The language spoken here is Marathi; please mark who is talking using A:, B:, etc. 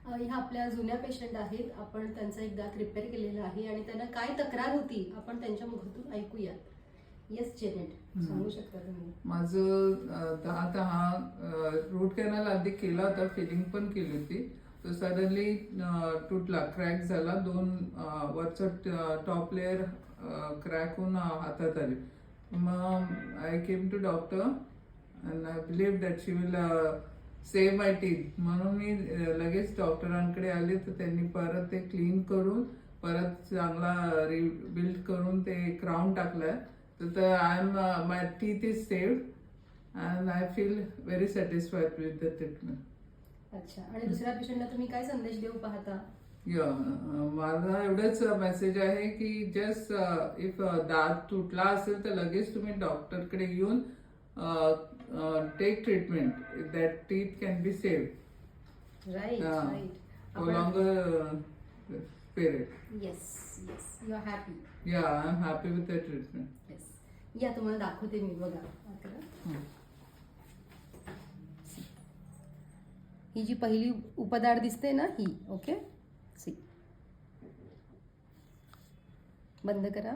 A: ह्या आपल्या जुन्या पेशंट आहेत. आपण त्यांचा एकदा प्रिपेअर केलेला आहे आणि त्यांना काय तक्रार होती आपण त्यांच्या मुखातून ऐकूयात. येस जेनेट, सांगू शकता तुम्ही?
B: माझं 10 रूट कॅनल आधी केला होता, फिलिंग पण केली होती. तो सडनली तुटला, क्रॅक झाला. 2 वरचं टॉप लेअर क्रॅक होऊन हातात आली. मग I came to doctor and I believe that she will save my teeth. म्हणून मी लगेच डॉक्टरांकडे आले. तर त्यांनी परत ते क्लीन करून परत चांगला रिबिल्ड करून ते क्राउन टाकलाय. तर I am my teeth is saved and I feel very satisfied with the treatment.
A: अच्छा, आणि दुसऱ्या पेशंटला तुम्ही काय संदेश देऊ पाहता?
B: माझा एवढंच मेसेज आहे की जस्ट इफ दात तुटला असेल तर लगेच तुम्ही डॉक्टरकडे येऊन take treatment. That teeth can be saved
A: right right.
B: For longer period.
A: Yes yes, you are happy?
B: Yeah, I am happy with the treatment.
A: Yes, या तुम्हाला दाखवते मी. बघा, ही जी पहिली उपदार दिसते ना, ही. ओके, सी, बंद करा.